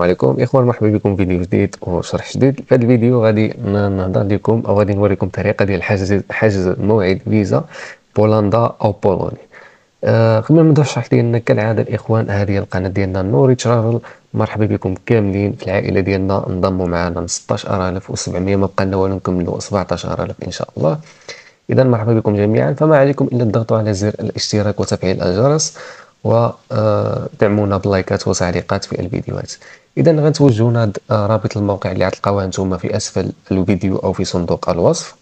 عليكم اخوان، مرحبا بكم في فيديو جديد وشرح جديد. في هذا الفيديو غادي نهضر لكم او غادي نوريكم طريقه ديال حجز موعد فيزا بولندا او بولوني. قبل ما نبدا الشرح ديالنا كالعاده الاخوان، هذه هي القناه ديالنا نوري ترافل. مرحبا بكم كاملين في العائله ديالنا، انضموا معنا من 16700 ما بقى لنا والو نكملوا 17000 ان شاء الله. اذا مرحبا بكم جميعا، فما عليكم الا الضغط على زر الاشتراك وتفعيل الجرس ودعمونا بلايكات وتعليقات في الفيديوهات. اذا غنتوجهوا لهاد رابط الموقع اللي غتلقاوه نتوما في اسفل الفيديو او في صندوق الوصف.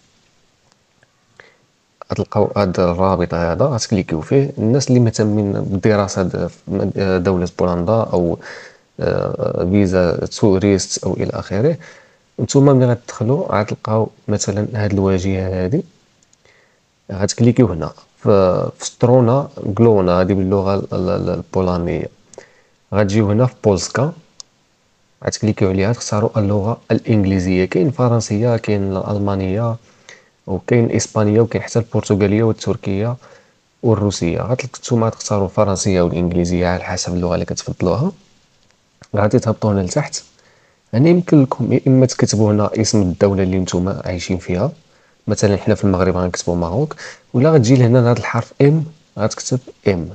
غتلقاو هاد الرابط هذا، غتكليكيو فيه. الناس اللي مهتمين بالدراسه في دوله بولندا او فيزا توريست او الى اخره، نتوما ملي غتدخلوا غتلقاو مثلا هاد الواجهه هذه. غتكليكيو هنا في سترونا غلونا، هذه باللغه البولنديه. غتجيو هنا في بولسكا، غتكليكيو عليها، تختاروا اللغه الانجليزيه. كاين الفرنسيه، كاين الالمانيه، وكاين الاسبانيه، وكاين حتى البرتغاليه والتركيه والروسيه. نتوما تختاروا الفرنسيه والانجليزيه على حسب اللغه اللي كتفضلوها. غادي تهبطوا هنا لتحت. يعني يمكن لكم يا اما تكتبوا هنا اسم الدوله اللي نتوما عايشين فيها، مثلا حنا في المغرب غنكتبوا ماروك، ولا غتجي لهنا لهذا الحرف ام غتكتب ام.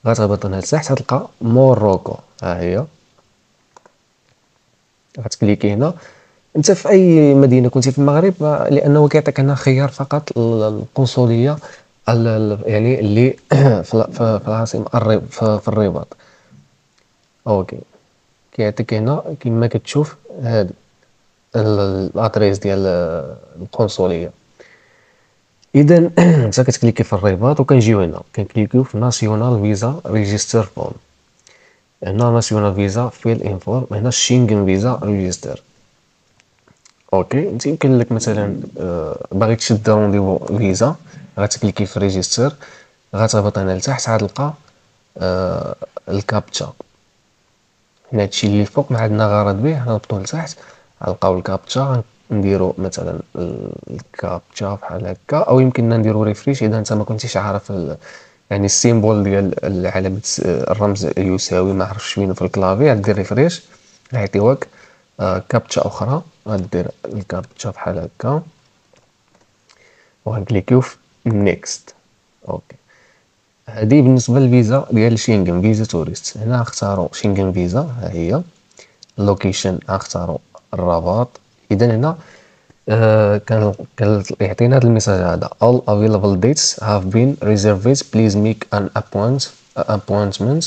غتهبط هنا لتحت غتلقى موروكو، ها هي. غتكليكي هنا. انت في اي مدينه كنتي في المغرب، لانه كيعطيك هنا خيار فقط القنصليه يعني اللي في العاصمه في الرباط. اوكي، كيعطيك هنا كما كتشوف هاد الادريس ديال القنصليه. اذا انت كتكليكي في الرباط وكنجيو هنا كنكليكيو في ناسيونال فيزا ريجستر فورم. هنا ناسيونال فيزا فيل ان فورم، هنا شينغن فيزا ريجستر. اوكي، انت يمكن لك مثلا باغي تشد رونديفو فيزا، غتكليكي في ريجستر، غتهبط هنا لتحت غتلقى الكابتشا. هنا هادشي اللي فوق ما عندنا غرض به، نهبطو لتحت غنلقاو الكابتشا. نديرو مثلا الكابتشا بحال هكا، او يمكننا نديرو ريفريش اذا انت ما كنتيش عارف يعني السيمبول ديال العلامه، الرمز يساوي ما عرفتش فين في الكلافي. غدير ريفريش غيعطيوك كابتشا اخرى. غدير الكابتشا بحال هكا وغنكليكيو في نيكست. اوكي، هذه بالنسبه للفيزا ديال شينغن فيزا توريست. هنا نختاروا شينغن فيزا، ها هي. اللوكيشن نختاروا الرباط. اذا هنا كان يعطينا هذا الميساج هذا: all available dates have been reserved, please make an appointment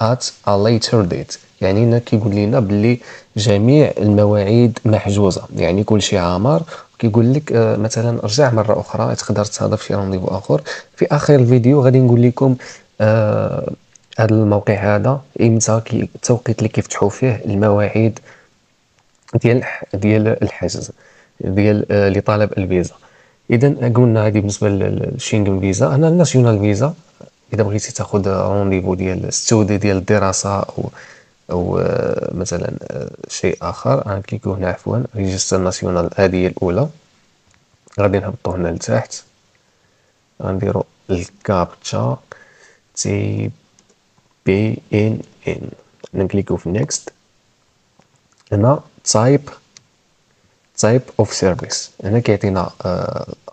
at a later date. يعني هنا كيقول لنا باللي جميع المواعيد محجوزه، يعني كل شيء عامر. كيقول لك مثلا رجع مره اخرى تقدر تصادف شي رونديفو اخر. في اخر الفيديو غادي نقول لكم هذا الموقع هذا امتى التوقيت اللي كيفتحوا فيه المواعيد ديال الحجز ديال لطلب الفيزا. اذا قلنا هذه بالنسبه للشينغن فيزا. هنا الناسيونال فيزا، اذا بغيتي تاخذ رونديفو ديال السودي ديال الدراسه او مثلا شيء اخر، غنكليكو هنا عفوا ريجستر ناسيونال، هذه هي الاولى. غادي نهبطو هنا لتحت، غنديرو الكابتشا تي بي ان نكليكو في نيكست. هنا تايب اوف سيرفيس، هنا كيعطينا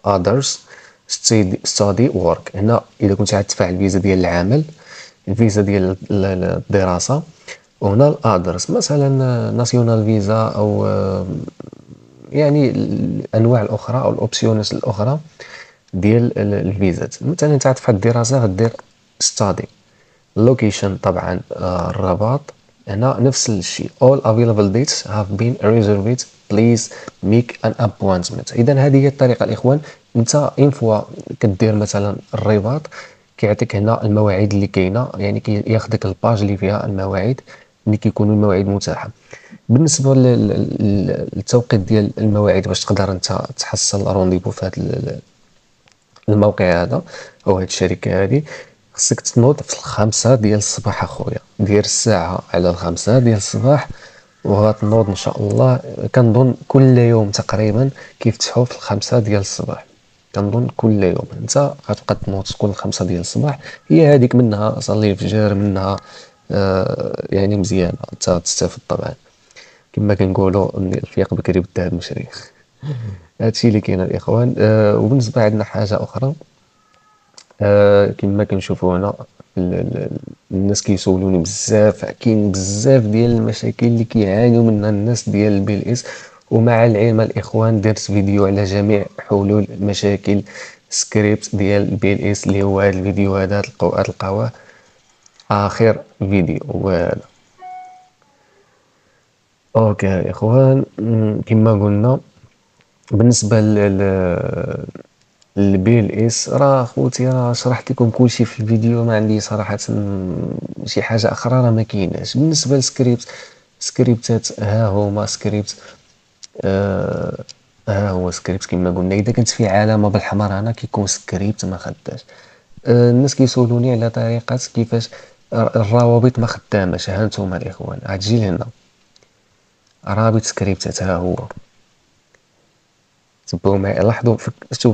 others study work. هنا اذا كنت غتدفع الفيزا ديال العمل، الفيزا ديال الدراسه. وهنا الاذرز مثلا ناسيونال فيزا او يعني الانواع الاخرى او الاوبسيونز الاخرى ديال الفيزات. مثلا انت غتدفع الدراسه غدير ستادي. اللوكيشن طبعا الرباط. هنا نفس الشيء all available dates have been reserved, please make an appointment. اذا هذه هي الطريقه الاخوان. انت ان فوا كدير مثلا الرباط كيعطيك هنا المواعيد اللي كاينه، يعني كياخذك الباج اللي فيها المواعيد اللي كيكونوا المواعيد متاحه. بالنسبه للتوقيت ديال المواعيد باش تقدر انت تحصل رونديفو في هذا الموقع هذا او هذه الشركه هذه، خصك تنوض في 5 ديال الصباح اخويا. دير الساعه على 5 ديال الصباح وغتنوض ان شاء الله. كنظن كل يوم تقريبا كيفتحوا في 5 ديال الصباح، كنظن كل يوم انت غتبقى تنوض كل 5 ديال الصباح. هي هذيك منها صلي الفجر، منها يعني مزيانه تستافد طبعا. كما كنقولوا الفيق بكري بالذهب مشري. هادشي اللي كاين الاخوان. وبالنسبه عندنا حاجه اخرى، كما كنشوفوا هنا الناس كيسولوني بزاف، كاين بزاف ديال المشاكل اللي كيعانيو منها الناس ديال البي ال اس. ومع العلم الاخوان درت فيديو على جميع حلول مشاكل سكريبت ديال البي ال اس، اللي هو هذا الفيديو هذا تلقاوه اخر فيديو هو. اوكي يا اخوان، كما قلنا بالنسبه البي ال اس، راه خوتي راه شرحت لكم كلشي في الفيديو، ما عندي صراحه شي حاجه اخرى راه ما كايناش. بالنسبه للسكريبت، سكريبتات ها هما سكريبت. ها هو سكريبت كما قلنا، اذا كنت في علامه بالحمر هنا كيكون سكريبت ما خداش. الناس كيسولوني على طريقه كيفاش الروابط ما خداماش. ها نتوما الاخوان، غتجي لهنا رابط سكريبتات، ها هو. تبعوا معايا، لاحظوا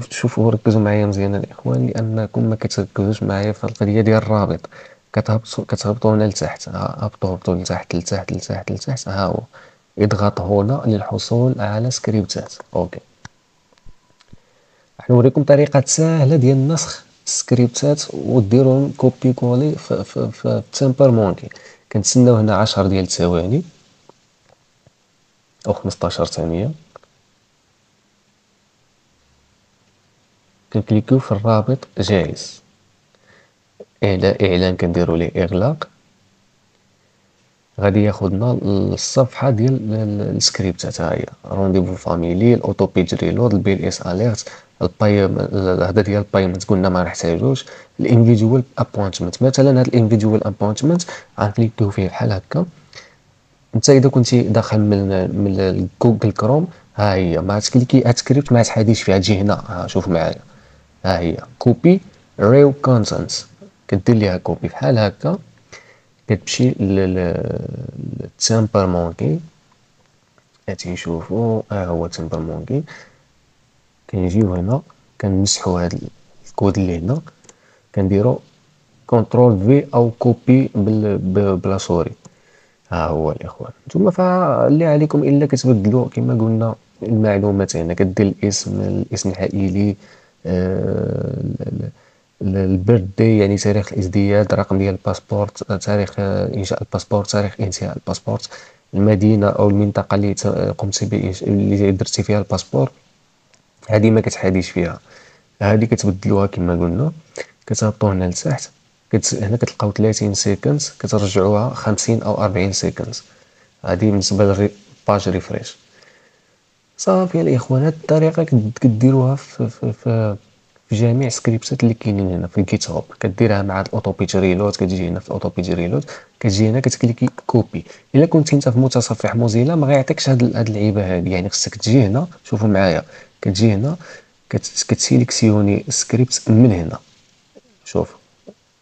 شوفوا ركزوا معايا مزيان الاخوان، لانكم ما كتركزوش معايا في القضيه ديال الرابط. كتهبطوا هنا لتحت، هبطوا لتحت لتحت لتحت لتحت، ها هو. اضغط هنا للحصول على سكريبتات. اوكي، راح نوريكم طريقه سهله ديال نسخ السكريبتات وديرهم كوبي كولي في تمبر مونكي. كنتسناو هنا 10 ديال الثواني او 15 ثانيه، كنكليكيو في الرابط جاهز. اعلان كنديروا ليه اغلاق، غادي ياخذنا للصفحه ديال السكريبتات. ها هي رونديفو فاميلي، الاوتو بيج ريلود، البي ال اس اليرت، البايم، هذا ديال البايمنت قلنا ما نحتاجوش. الانفيديوال ابوينتمنت، مثلا هذا الانفيديوال ابوينتمنت غنكليكيو فيه بحال هكا. انت اذا كنتي داخل من جوجل كروم، ها هي ما تكليكي هاد السكريبت ما تحاديش فيها، تجي هنا. شوف معايا، ها هي كوبي ريو كونتنت، كدير ليها كوبي بحال هكا، كتمشي للتمبر مونكي. غادي نشوفو ها هو تمبر مونكي. كنجيو هنا كنمسحو هاد الكود اللي هنا، كنديرو كونترول في او كوبي بلا سوري. ها هو الاخوان، نتوما فاللي عليكم الا كتبدلوا كما قلنا المعلومات هنا، كدير الاسم العائلي، البيرثدي يعني تاريخ الازدياد، رقم ديال الباسبورت، تاريخ انشاء الباسبورت، تاريخ انتهاء الباسبورت، المدينه او المنطقه اللي قمت اللي درتي فيها الباسبور، هذه ما كتحاديش فيها. هذه كتبدلوها كما قلنا، كتهبطوا هنا لتحت، هنا كتلقاو 30 سيكند، كترجعوها 50 او 40 سيكند. هذه بالنسبه للباج ريفريش. صافي الاخوان، هاد الطريقه كديروها في جميع سكريبتات اللي كاينين هنا في الجيت هاب. كديرها مع الاوتو بيج ريلود، كتجي هنا في الاوتو بيج ريلود، كتجي هنا كتكليكي كوبي. الا كنت انت في متصفح موزيلا ما غيعطيكش هاد اللعيبه هادي، يعني خصك تجي هنا. شوفوا معايا، كتجي هنا كتسيليكسيوني سكريبت من هنا. شوف،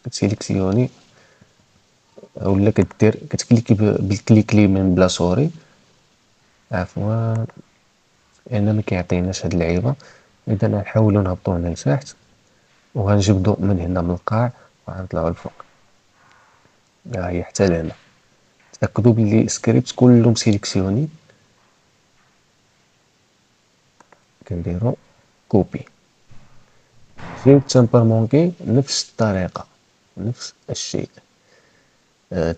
كتسيليكسيوني ولا كتكليكي بالكليك اليمين بلا سوري. عفوا، لان ما كيعطيناش هاد اللعيبه. اذا نحاولوا نهبطوا هنا لتحت، وغنجبدوا من هنا من القاع وغنطلعوا الفوق. ها هي حتى لهنا. تاكدوا بلي سكريبت كله مسيليكسيوني. كنديروا كوبي. في تمبر مونكي نفس الطريقه، نفس الشيء.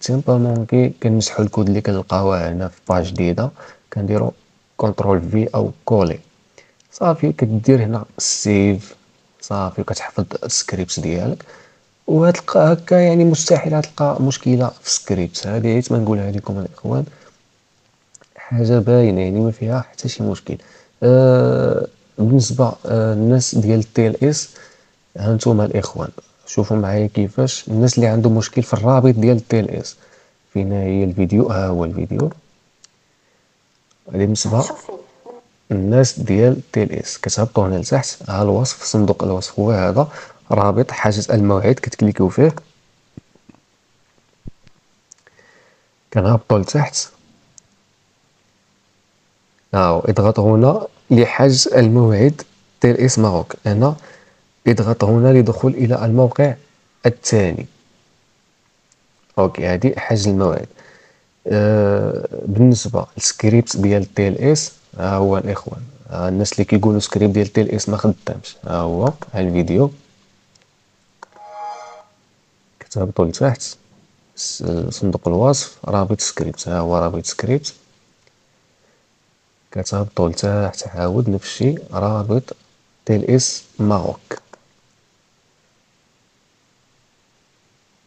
تمبر مونكي كنمسحوا الكود اللي كنلقاوه هنا في باج جديده، كنديروا كونترول في او كولي. صافي كدير هنا سيف، صافي كتحفظ السكريبت ديالك. وغتلقى هكا يعني مستحيل تلقى مشكله في السكريبت. هذه عيت ما نقولها لكم الاخوان، حاجه باينه يعني ما فيها حتى شي مشكل. بالنسبه الناس ديال التي ال اس، هانتوما الاخوان شوفوا معايا كيفاش الناس اللي عندهم مشكل في الرابط ديال التي ال اس. فين هي الفيديو؟ ها هو الفيديو. هذه بالنسبه الناس ديال تي ال اس. كتهبطوا هنا لتحت، ها الوصف، صندوق الوصف هو هذا، رابط حاجه الموعد، كتكليكيو فيه. كنهبطوا لتحت، اضغطوا هنا لحجز الموعد تي ال اس ماروك. هنا اضغط هنا لدخول الى الموقع الثاني. اوكي، هادي حاج الموعد. بالنسبه للسكريبت ديال تي ال اس، ها هو الاخوان، الناس اللي كيقولوا سكريبت ديال تي ال اس ما خدامش، ها هو، ها الفيديو. كتهبطوا لتحت، صندوق الوصف، رابط سكريبت، ها هو رابط سكريبت. كتهبطوا لتحت عاود نفس الشيء، رابط تي ال اس ماروك.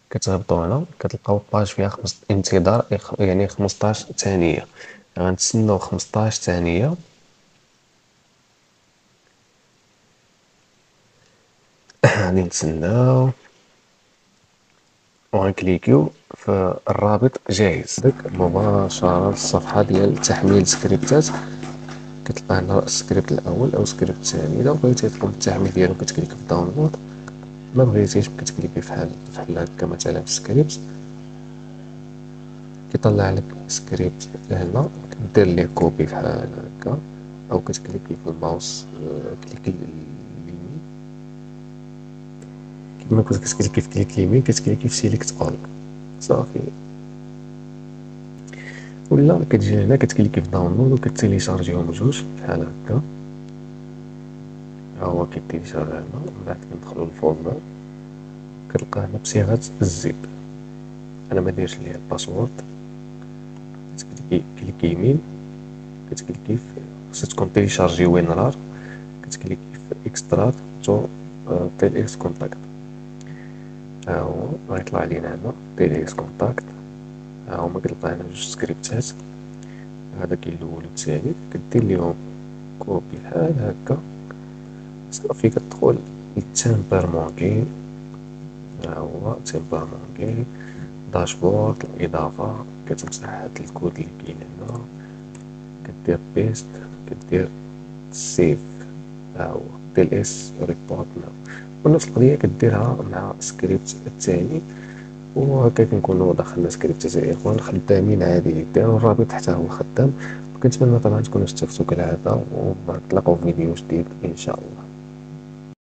كتهبطوا هنا كتلقاو باج فيها انتظار يعني 15 ثانيه. غنتسناو 15 ثانيه. غادي نتسناو وغنكليكيو في الرابط جاهز. داك مباشره الصفحه ديال تحميل سكريبتات. كتلقى هنا السكريبت الاول او السكريبت الثاني. الا بغيتي تطلب التحميل ديالو كتكليكي في داونلود، ما بغيتيش كتكليكي فحال هكا مثلا في السكريبت. كيطلع لك سكريبت هنا، كدير ليه كوبي بحال هكا، او كتكليكي في الماوس، كليك اليمين. كيما كنت كتكليكي في كليك اليمين كتكليكي في سيليكت اول صافي. ولا كتجي هنا كتكليكي في داونلود وكتيليشارجيهم بجوج بحال هكا. ها هو كيتيليشارجي هنا، من بعد كندخلو للفولدر كتلقى هنا بصيغة الزيب. انا ما دايرش ليها الباسورد. كتكليكي كليك يمين، كتكليكي في خصها تكون تيليشارجي وين رار، كتكليكي في اكسترات تو تي ال اس كونتاكت. ها هو غيطلع لينا هنا تي ال اس كونتاكت. ها هما كتلقى هنا جوج سكريبتات، هذا كاين الاول والثاني. كدير ليهم كوبي بحال هكا صافي. كتدخل للتمبرمونكي، ها هو تمبرمونكي داشبورد الاضافه. كتمسح هاد الكود اللي كاين هنا، كدير بيست، كدير سيف. ها هو تي ال اس ريبورت ناو. ونفس القضيه كديرها مع السكريبت الثاني. وهكا كنكونوا دخلنا سكريبتات يا اخوان خدامين عادي جدا، والرابط حتى هو خدام. كنتمنى طبعا تكونوا استفدتوا كالعاده، ونتلاقاو في فيديو جديد ان شاء الله.